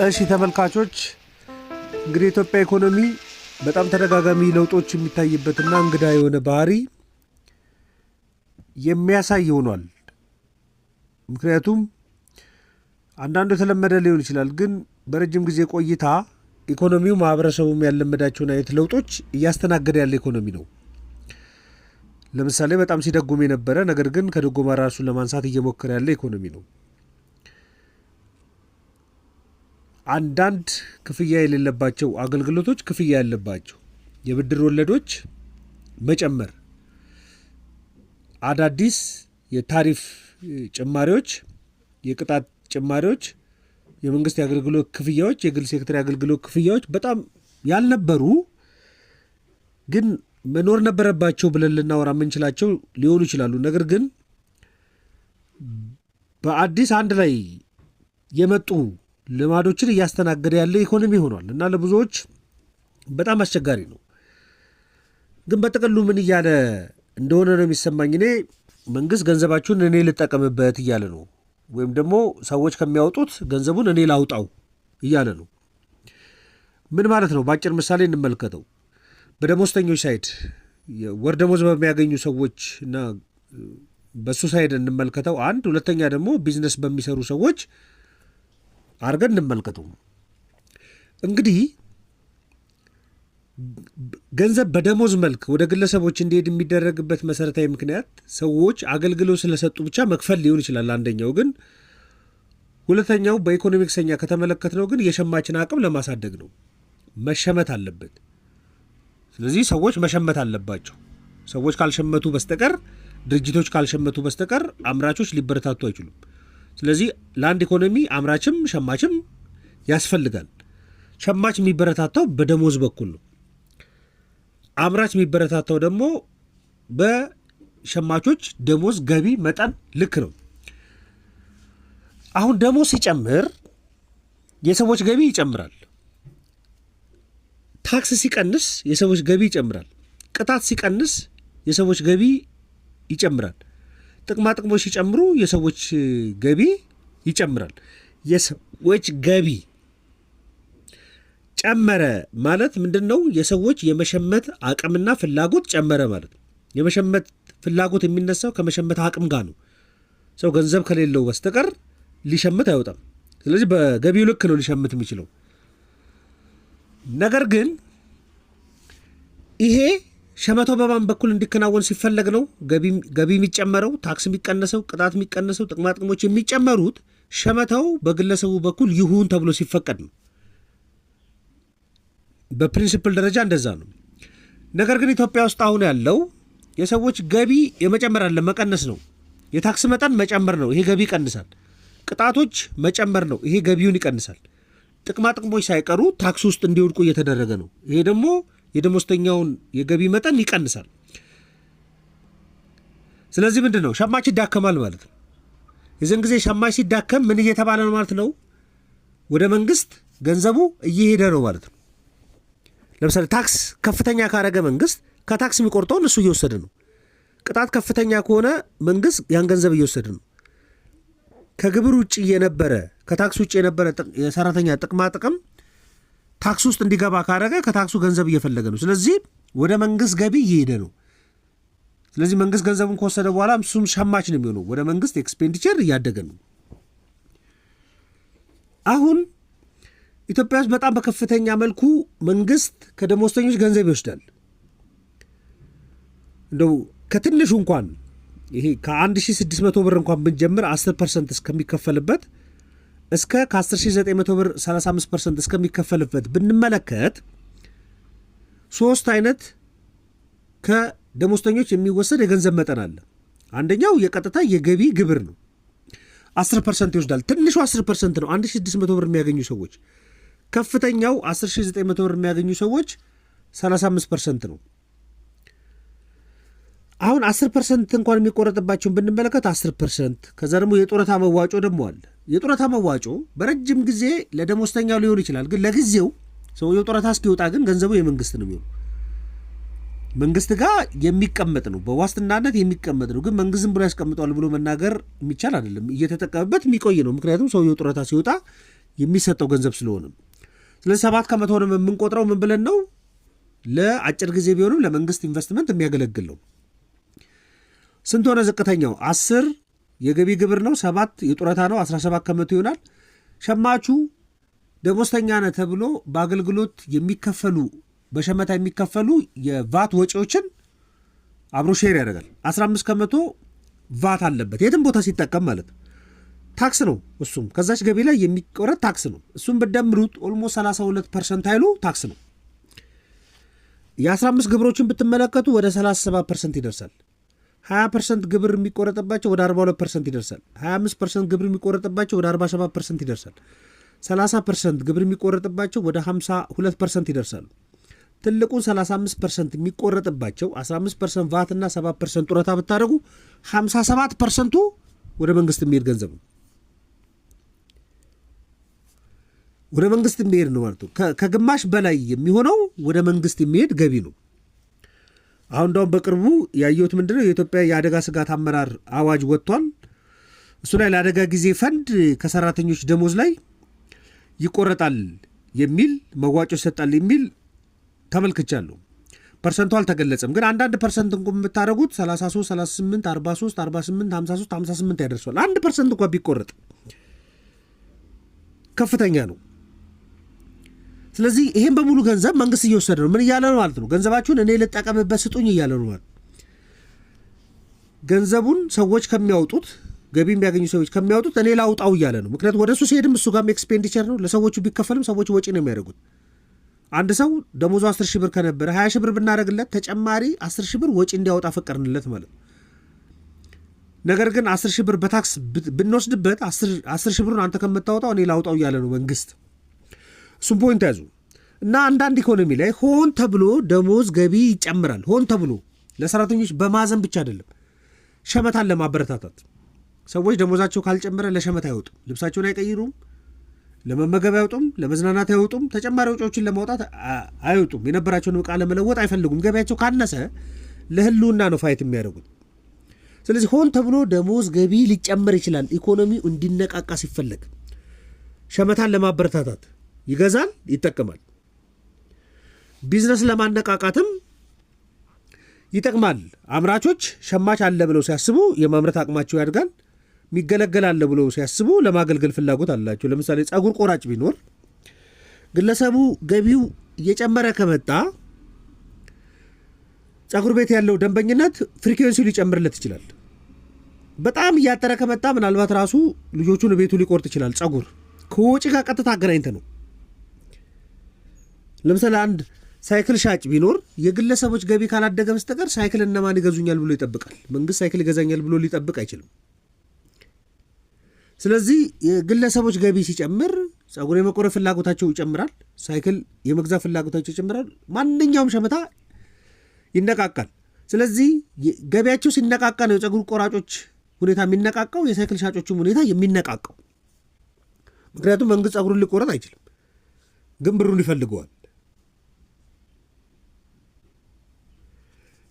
እሺ ተመልካቾች እንግዲህ ኢትዮጵያ ኢኮኖሚ በጣም ተደጋጋሚ ለውጦች የሚታይበትና እንግዳ የሆነ ባህሪ የሚያሳይ ሆኗል። ምክንያቱም አንዳንዱ የተለመደ ሊሆን ይችላል፣ ግን በረጅም ጊዜ ቆይታ ኢኮኖሚው ማህበረሰቡም ያለመዳቸውን አይነት ለውጦች እያስተናገደ ያለ ኢኮኖሚ ነው። ለምሳሌ በጣም ሲደጉም የነበረ ነገር ግን ከድጎማ ራሱን ለማንሳት እየሞከረ ያለ ኢኮኖሚ ነው። አንዳንድ ክፍያ የሌለባቸው አገልግሎቶች ክፍያ ያለባቸው፣ የብድር ወለዶች መጨመር፣ አዳዲስ የታሪፍ ጭማሪዎች፣ የቅጣት ጭማሪዎች፣ የመንግስት የአገልግሎት ክፍያዎች፣ የግል ሴክተር የአገልግሎት ክፍያዎች በጣም ያልነበሩ ግን መኖር ነበረባቸው ብለን ልናወራ የምንችላቸው ሊሆኑ ይችላሉ። ነገር ግን በአዲስ አንድ ላይ የመጡ ልማዶችን እያስተናገደ ያለ ኢኮኖሚ ሆኗል እና ለብዙዎች በጣም አስቸጋሪ ነው። ግን በጥቅሉ ምን እያለ እንደሆነ ነው የሚሰማኝ እኔ፣ መንግስት ገንዘባችሁን እኔ ልጠቀምበት እያለ ነው፣ ወይም ደግሞ ሰዎች ከሚያወጡት ገንዘቡን እኔ ላውጣው እያለ ነው። ምን ማለት ነው? በአጭር ምሳሌ እንመልከተው። በደሞዝተኞች ሳይድ ወር ደሞዝ በሚያገኙ ሰዎች እና በሱ ሳይድ እንመልከተው አንድ። ሁለተኛ ደግሞ ቢዝነስ በሚሰሩ ሰዎች አርገን እንመልከተው። እንግዲህ ገንዘብ በደሞዝ መልክ ወደ ግለሰቦች እንዲሄድ የሚደረግበት መሰረታዊ ምክንያት ሰዎች አገልግሎት ስለሰጡ ብቻ መክፈል ሊሆን ይችላል አንደኛው። ግን ሁለተኛው በኢኮኖሚክሰኛ ከተመለከትነው ግን የሸማችን አቅም ለማሳደግ ነው። መሸመት አለበት። ስለዚህ ሰዎች መሸመት አለባቸው። ሰዎች ካልሸመቱ በስተቀር፣ ድርጅቶች ካልሸመቱ በስተቀር አምራቾች ሊበረታቱ አይችሉም። ስለዚህ ለአንድ ኢኮኖሚ አምራችም ሸማችም ያስፈልጋል። ሸማች የሚበረታታው በደሞዝ በኩል ነው። አምራች የሚበረታታው ደግሞ በሸማቾች ደሞዝ ገቢ መጠን ልክ ነው። አሁን ደሞዝ ሲጨምር የሰዎች ገቢ ይጨምራል። ታክስ ሲቀንስ የሰዎች ገቢ ይጨምራል። ቅጣት ሲቀንስ የሰዎች ገቢ ይጨምራል። ጥቅማ ጥቅሞች ሲጨምሩ የሰዎች ገቢ ይጨምራል። የሰዎች ገቢ ጨመረ ማለት ምንድን ነው? የሰዎች የመሸመት አቅምና ፍላጎት ጨመረ ማለት ነው። የመሸመት ፍላጎት የሚነሳው ከመሸመት አቅም ጋር ነው። ሰው ገንዘብ ከሌለው በስተቀር ሊሸምት አይወጣም። ስለዚህ በገቢው ልክ ነው ሊሸምት የሚችለው። ነገር ግን ይሄ ሸመታው በማን በኩል እንዲከናወን ሲፈለግ ነው ገቢ የሚጨመረው፣ ታክስ የሚቀነሰው፣ ቅጣት የሚቀነሰው፣ ጥቅማ ጥቅሞች የሚጨመሩት ሸመታው በግለሰቡ በኩል ይሁን ተብሎ ሲፈቀድ ነው። በፕሪንሲፕል ደረጃ እንደዛ ነው። ነገር ግን ኢትዮጵያ ውስጥ አሁን ያለው የሰዎች ገቢ የመጨመር አለ መቀነስ ነው። የታክስ መጠን መጨመር ነው፣ ይሄ ገቢ ይቀንሳል። ቅጣቶች መጨመር ነው፣ ይሄ ገቢውን ይቀንሳል። ጥቅማ ጥቅሞች ሳይቀሩ ታክስ ውስጥ እንዲወድቁ እየተደረገ ነው። ይሄ ደግሞ የደሞዝተኛውን የገቢ መጠን ይቀንሳል። ስለዚህ ምንድን ነው? ሸማች ይዳከማል ማለት ነው። የዚህን ጊዜ ሸማች ሲዳከም ምን እየተባለ ነው ማለት ነው? ወደ መንግስት ገንዘቡ እየሄደ ነው ማለት ነው። ለምሳሌ ታክስ ከፍተኛ ካረገ መንግስት ከታክስ የሚቆርጠውን እሱ እየወሰደ ነው። ቅጣት ከፍተኛ ከሆነ መንግስት ያን ገንዘብ እየወሰደ ነው። ከግብር ውጭ የነበረ ከታክስ ውጭ የነበረ የሰራተኛ ጥቅማ ጥቅም ታክስ ውስጥ እንዲገባ ካረገ ከታክሱ ገንዘብ እየፈለገ ነው። ስለዚህ ወደ መንግስት ገቢ እየሄደ ነው። ስለዚህ መንግስት ገንዘቡን ከወሰደ በኋላ እሱም ሸማች ነው የሚሆነው። ወደ መንግስት ኤክስፔንዲቸር እያደገ ነው። አሁን ኢትዮጵያ ውስጥ በጣም በከፍተኛ መልኩ መንግስት ከደሞዝተኞች ገንዘብ ይወስዳል። እንደው ከትንሹ እንኳን ይሄ ከ1600 ብር እንኳን ብንጀምር 10% እስከሚከፈልበት እስከ ከ10900 ብር 35% እስከሚከፈልበት ብንመለከት ሶስት አይነት ከደሞዝተኞች የሚወሰድ የገንዘብ መጠን አለ። አንደኛው የቀጥታ የገቢ ግብር ነው። 10% ይወስዳል። ትንሹ 10% ነው። 1600 ብር የሚያገኙ ሰዎች፣ ከፍተኛው 10900 ብር የሚያገኙ ሰዎች 35% ነው። አሁን 10% እንኳን የሚቆረጥባቸውን ብንመለከት 10%፣ ከዛ ደግሞ የጡረታ መዋጮ ደግሞ አለ። የጡረታ መዋጮ በረጅም ጊዜ ለደሞዝተኛው ሊሆን ይችላል፣ ግን ለጊዜው ሰውየው ጡረታ እስኪወጣ ግን ገንዘቡ የመንግስት ነው የሚሆነው። መንግስት ጋር የሚቀመጥ ነው፣ በዋስትናነት የሚቀመጥ ነው። ግን መንግስት ዝም ብሎ ያስቀምጠዋል ብሎ መናገር የሚቻል አይደለም። እየተጠቀመበት የሚቆይ ነው። ምክንያቱም ሰውየው ጡረታ ሲወጣ የሚሰጠው ገንዘብ ስለሆነ። ስለዚህ 7% ሆነ የምንቆጥረው ምን ብለን ነው? ለአጭር ጊዜ ቢሆንም ለመንግስት ኢንቨስትመንት የሚያገለግል ነው። ስንት ሆነ ዝቅተኛው? 10 የገቢ ግብር ነው፣ 7 የጡረታ ነው፣ 17% ይሆናል። ሸማቹ ደሞዝተኛ ነህ ተብሎ በአገልግሎት የሚከፈሉ በሸመታ የሚከፈሉ የቫት ወጪዎችን አብሮ ሼር ያደርጋል። 15% ቫት አለበት የትም ቦታ ሲጠቀም ማለት ታክስ ነው። እሱም ከዛች ገቢ ላይ የሚቆረጥ ታክስ ነው። እሱም በደምሩት ኦልሞስት 32% ኃይሉ ታክስ ነው። የ15 ግብሮችን ብትመለከቱ ወደ 37% ይደርሳል። 20% ግብር የሚቆረጥባቸው ወደ 42% ይደርሳል። 25% ግብር የሚቆረጥባቸው ወደ 47% ይደርሳል። 30% ግብር የሚቆረጥባቸው ወደ 52% ይደርሳሉ። ትልቁን 35% የሚቆረጥባቸው 15% ቫት እና 7% ጡረታ ብታደርጉ 57%ቱ ወደ መንግስት የሚሄድ ገንዘብ ነው። ወደ መንግስት የሚሄድ ነው ማለት ነው። ከግማሽ በላይ የሚሆነው ወደ መንግስት የሚሄድ ገቢ ነው። አሁን እንዳውም በቅርቡ ያየሁት ምንድነው የኢትዮጵያ የአደጋ ስጋት አመራር አዋጅ ወጥቷል። እሱ ላይ ለአደጋ ጊዜ ፈንድ ከሰራተኞች ደሞዝ ላይ ይቆረጣል የሚል መዋጮ ይሰጣል የሚል ተመልክቻለሁ። ፐርሰንቱ አልተገለጸም። ግን አንዳንድ ፐርሰንት እንኳን የምታደርጉት 33፣ 38፣ 43፣ 48፣ 53፣ 58 ያደርሷል። 1% እንኳን ቢቆረጥ ከፍተኛ ነው። ስለዚህ ይሄን በሙሉ ገንዘብ መንግስት እየወሰደ ነው። ምን እያለ ነው ማለት ነው? ገንዘባችሁን እኔ ልጠቀምበት ስጡኝ እያለ ነው ማለት። ገንዘቡን ሰዎች ከሚያወጡት ገቢ የሚያገኙ ሰዎች ከሚያወጡት እኔ ላውጣው እያለ ነው። ምክንያቱም ወደ እሱ ሲሄድም እሱ ጋርም ኤክስፔንዲቸር ነው። ለሰዎቹ ቢከፈልም ሰዎች ወጪ ነው የሚያደርጉት። አንድ ሰው ደሞዙ 10 ሺህ ብር ከነበረ 20 ሺህ ብር ብናደርግለት ተጨማሪ 10 ሺህ ብር ወጪ እንዲያወጣ ፈቀድንለት ማለት ነው። ነገር ግን 10 ሺህ ብር በታክስ ብንወስድበት 10 ሺህ ብሩን አንተ ከምታወጣው እኔ ላውጣው እያለ ነው መንግስት። እሱም ፖይንት ያዙ እና አንዳንድ ኢኮኖሚ ላይ ሆን ተብሎ ደሞዝ ገቢ ይጨምራል። ሆን ተብሎ ለሰራተኞች በማዘን ብቻ አይደለም፣ ሸመታን ለማበረታታት ሰዎች ደሞዛቸው ካልጨመረ ለሸመታ አይወጡም፣ ልብሳቸውን አይቀይሩም፣ ለመመገብ አይወጡም፣ ለመዝናናት አይወጡም፣ ተጨማሪ ወጪዎችን ለማውጣት አይወጡም፣ የነበራቸውን ዕቃ ለመለወጥ አይፈልጉም። ገቢያቸው ካነሰ ለህልውና ነው ፋይት የሚያደርጉት። ስለዚህ ሆን ተብሎ ደሞዝ ገቢ ሊጨመር ይችላል። ኢኮኖሚው እንዲነቃቃ ሲፈለግ ሸመታን ለማበረታታት ይገዛል፣ ይጠቀማል። ቢዝነስ ለማነቃቃትም ይጠቅማል። አምራቾች ሸማች አለ ብለው ሲያስቡ የማምረት አቅማቸው ያድጋል። የሚገለገል አለ ብለው ሲያስቡ ለማገልገል ፍላጎት አላቸው። ለምሳሌ ፀጉር ቆራጭ ቢኖር ግለሰቡ ገቢው እየጨመረ ከመጣ ፀጉር ቤት ያለው ደንበኝነት ፍሪኩዌንሲው ሊጨምርለት ይችላል። በጣም እያጠረ ከመጣ ምናልባት ራሱ ልጆቹን ቤቱ ሊቆርጥ ይችላል። ፀጉር ከወጪ ጋር ቀጥታ አገናኝተ ነው። ለምሳሌ አንድ ሳይክል ሻጭ ቢኖር የግለሰቦች ገቢ ካላደገ በስተቀር ሳይክል እነማን ይገዙኛል ብሎ ይጠብቃል? መንግስት ሳይክል ይገዛኛል ብሎ ሊጠብቅ አይችልም። ስለዚህ የግለሰቦች ገቢ ሲጨምር ፀጉር የመቆረጥ ፍላጎታቸው ይጨምራል፣ ሳይክል የመግዛት ፍላጎታቸው ይጨምራል። ማንኛውም ሸመታ ይነቃቃል። ስለዚህ ገቢያቸው ሲነቃቃ ነው የፀጉር ቆራጮች ሁኔታ የሚነቃቃው፣ የሳይክል ሻጮችም ሁኔታ የሚነቃቃው። ምክንያቱም መንግስት ፀጉሩን ሊቆረጥ አይችልም፣ ግን ብሩን ይፈልገዋል።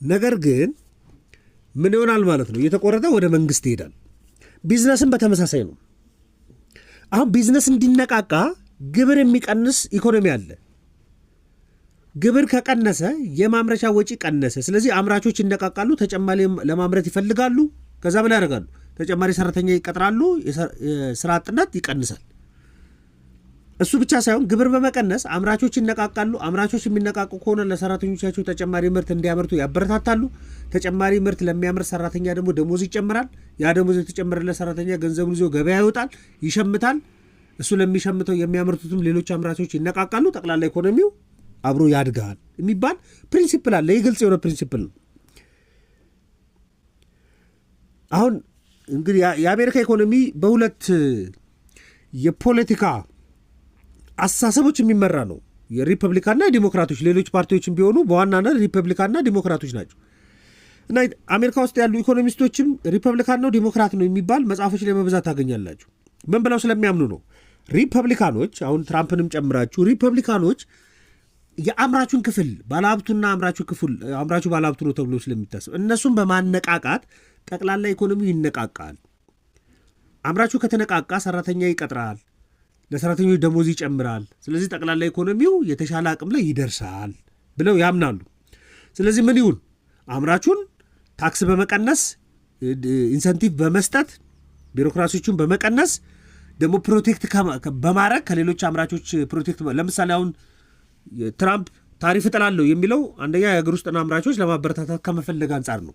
ነገር ግን ምን ይሆናል ማለት ነው? እየተቆረጠ ወደ መንግስት ይሄዳል። ቢዝነስም በተመሳሳይ ነው። አሁን ቢዝነስ እንዲነቃቃ ግብር የሚቀንስ ኢኮኖሚ አለ። ግብር ከቀነሰ የማምረቻ ወጪ ቀነሰ። ስለዚህ አምራቾች ይነቃቃሉ፣ ተጨማሪ ለማምረት ይፈልጋሉ። ከዛ ምን ያደርጋሉ? ተጨማሪ ሰራተኛ ይቀጥራሉ። የስራ አጥነት ይቀንሳል። እሱ ብቻ ሳይሆን ግብር በመቀነስ አምራቾች ይነቃቃሉ። አምራቾች የሚነቃቁ ከሆነ ለሰራተኞቻቸው ተጨማሪ ምርት እንዲያመርቱ ያበረታታሉ። ተጨማሪ ምርት ለሚያመርት ሰራተኛ ደግሞ ደሞዝ ይጨምራል። ያ ደሞዝ የተጨመረለት ሰራተኛ ገንዘቡን ይዞ ገበያ ይወጣል፣ ይሸምታል። እሱ ለሚሸምተው የሚያመርቱትም ሌሎች አምራቾች ይነቃቃሉ። ጠቅላላ ኢኮኖሚው አብሮ ያድጋል የሚባል ፕሪንሲፕል አለ። ይህ ግልጽ የሆነ ፕሪንሲፕል ነው። አሁን እንግዲህ የአሜሪካ ኢኮኖሚ በሁለት የፖለቲካ አስተሳሰቦች የሚመራ ነው። የሪፐብሊካንና ዲሞክራቶች። ሌሎች ፓርቲዎችም ቢሆኑ በዋናነት ሪፐብሊካንና ዲሞክራቶች ናቸው። እና አሜሪካ ውስጥ ያሉ ኢኮኖሚስቶችም ሪፐብሊካን ነው ዲሞክራት ነው የሚባል መጽሐፎች ላይ በብዛት ታገኛላችሁ። ምን ብለው ስለሚያምኑ ነው? ሪፐብሊካኖች፣ አሁን ትራምፕንም ጨምራችሁ ሪፐብሊካኖች የአምራቹን ክፍል ባለሀብቱና አምራቹ ባለሀብቱ ነው ተብሎ ስለሚታሰብ እነሱም በማነቃቃት ጠቅላላ ኢኮኖሚው ይነቃቃል። አምራቹ ከተነቃቃ ሰራተኛ ይቀጥራል፣ ለሰራተኞች ደሞዝ ይጨምራል። ስለዚህ ጠቅላላ ኢኮኖሚው የተሻለ አቅም ላይ ይደርሳል ብለው ያምናሉ። ስለዚህ ምን ይሁን? አምራቹን ታክስ በመቀነስ ኢንሰንቲቭ በመስጠት ቢሮክራሲዎቹን በመቀነስ ደግሞ ፕሮቴክት በማድረግ ከሌሎች አምራቾች ፕሮቴክት ለምሳሌ አሁን ትራምፕ ታሪፍ እጥላለሁ የሚለው አንደኛ የሀገር ውስጥና አምራቾች ለማበረታታት ከመፈለግ አንጻር ነው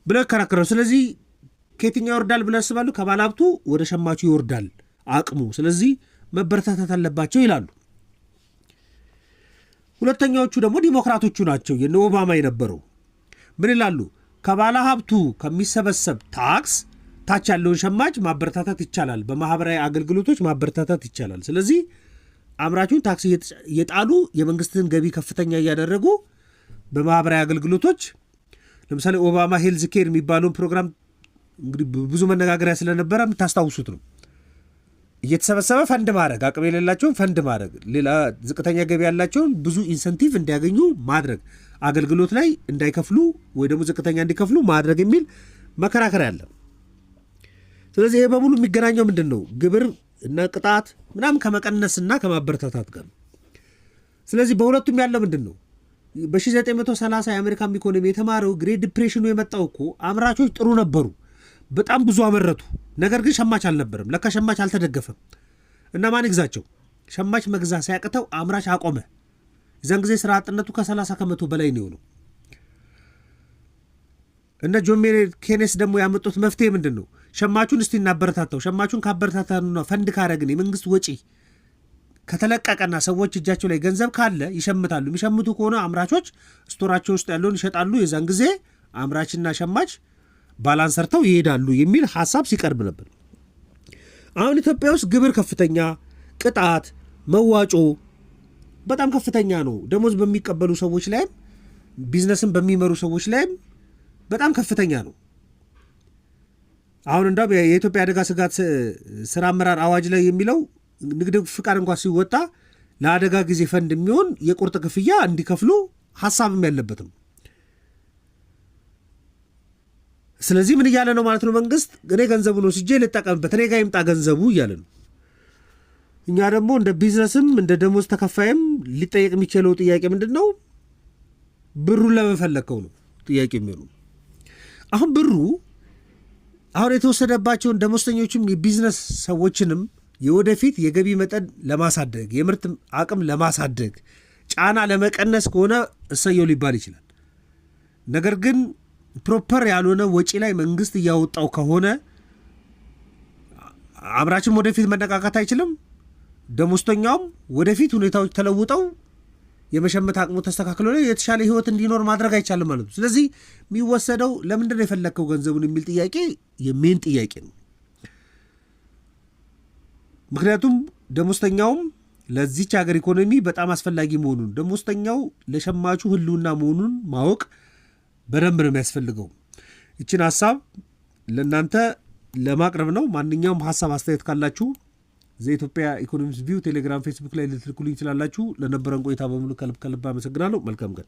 ብለው ይከራከራሉ። ስለዚህ ከየትኛው ይወርዳል ብለው ያስባሉ? ከባለሀብቱ ወደ ሸማቹ ይወርዳል አቅሙ። ስለዚህ መበረታታት አለባቸው ይላሉ። ሁለተኛዎቹ ደግሞ ዲሞክራቶቹ ናቸው። የነ ኦባማ የነበረው ምን ይላሉ? ከባለሀብቱ ከሚሰበሰብ ታክስ ታች ያለውን ሸማች ማበረታታት ይቻላል፣ በማህበራዊ አገልግሎቶች ማበረታታት ይቻላል። ስለዚህ አምራቹን ታክስ እየጣሉ የመንግስትን ገቢ ከፍተኛ እያደረጉ በማህበራዊ አገልግሎቶች ለምሳሌ ኦባማ ሄልዝ ኬር የሚባለውን ፕሮግራም እንግዲህ ብዙ መነጋገሪያ ስለነበረ የምታስታውሱት ነው። እየተሰበሰበ ፈንድ ማድረግ፣ አቅም የሌላቸውን ፈንድ ማድረግ፣ ሌላ ዝቅተኛ ገቢ ያላቸውን ብዙ ኢንሰንቲቭ እንዲያገኙ ማድረግ፣ አገልግሎት ላይ እንዳይከፍሉ ወይ ደግሞ ዝቅተኛ እንዲከፍሉ ማድረግ የሚል መከራከሪያ አለ። ስለዚህ ይህ በሙሉ የሚገናኘው ምንድን ነው? ግብር እና ቅጣት ምናምን ከመቀነስና ከማበረታታት ጋር። ስለዚህ በሁለቱም ያለው ምንድን ነው? በ1930 የአሜሪካን ኢኮኖሚ የተማረው ግሬት ዲፕሬሽኑ የመጣው እኮ አምራቾች ጥሩ ነበሩ፣ በጣም ብዙ አመረቱ። ነገር ግን ሸማች አልነበረም። ለካ ሸማች አልተደገፈም እና ማን ይግዛቸው? ሸማች መግዛት ሲያቅተው አምራች አቆመ። የዛን ጊዜ ስራ አጥነቱ ከ30 ከመቶ በላይ ነው የሆነው። እነ ጆን ኬኔስ ደግሞ ያመጡት መፍትሄ ምንድን ነው? ሸማቹን እስቲ እናበረታታው። ሸማቹን ካበረታታንና ፈንድ ካረግን የመንግስት ወጪ ከተለቀቀና ሰዎች እጃቸው ላይ ገንዘብ ካለ ይሸምታሉ። የሚሸምቱ ከሆነ አምራቾች ስቶራቸው ውስጥ ያለውን ይሸጣሉ። የዛን ጊዜ አምራችና ሸማች ባላንስ ሰርተው ይሄዳሉ የሚል ሐሳብ ሲቀርብ ነበር። አሁን ኢትዮጵያ ውስጥ ግብር ከፍተኛ፣ ቅጣት፣ መዋጮ በጣም ከፍተኛ ነው። ደሞዝ በሚቀበሉ ሰዎች ላይም ቢዝነስን በሚመሩ ሰዎች ላይም በጣም ከፍተኛ ነው። አሁን እንዳው የኢትዮጵያ አደጋ ስጋት ስራ አመራር አዋጅ ላይ የሚለው ንግድ ፍቃድ እንኳን ሲወጣ ለአደጋ ጊዜ ፈንድ የሚሆን የቁርጥ ክፍያ እንዲከፍሉ ሐሳብም ያለበትም። ስለዚህ ምን እያለ ነው ማለት ነው? መንግስት እኔ ገንዘቡን ወስጄ ልጠቀምበት፣ እኔ ጋር ይምጣ ገንዘቡ እያለ ነው። እኛ ደግሞ እንደ ቢዝነስም እንደ ደሞዝ ተከፋይም ሊጠየቅ የሚችለው ጥያቄ ምንድን ነው? ብሩን ለመፈለግከው ነው ጥያቄ የሚሆኑ። አሁን ብሩ አሁን የተወሰደባቸውን ደሞዝተኞችም የቢዝነስ ሰዎችንም የወደፊት የገቢ መጠን ለማሳደግ የምርት አቅም ለማሳደግ ጫና ለመቀነስ ከሆነ እሰየው ሊባል ይችላል። ነገር ግን ፕሮፐር ያልሆነ ወጪ ላይ መንግስት እያወጣው ከሆነ አምራችም ወደፊት መነቃቃት አይችልም፣ ደሞዝተኛውም ወደፊት ሁኔታዎች ተለውጠው የመሸመት አቅሙ ተስተካክሎ የተሻለ ህይወት እንዲኖር ማድረግ አይቻልም ማለት ነው። ስለዚህ የሚወሰደው ለምንድን ነው የፈለግከው ገንዘቡን የሚል ጥያቄ የሜን ጥያቄ ነው። ምክንያቱም ደሞዝተኛውም ለዚች ሀገር ኢኮኖሚ በጣም አስፈላጊ መሆኑን ደሞዝተኛው ለሸማቹ ህልውና መሆኑን ማወቅ በደንብ ነው የሚያስፈልገው። ይችን ሀሳብ ለእናንተ ለማቅረብ ነው። ማንኛውም ሀሳብ አስተያየት ካላችሁ ዘኢትዮጵያ ኢኮኖሚክስ ቪው ቴሌግራም፣ ፌስቡክ ላይ ልትልኩልኝ ይችላላችሁ። ለነበረን ቆይታ በሙሉ ከልብ አመሰግናለሁ። መልካም ቀን።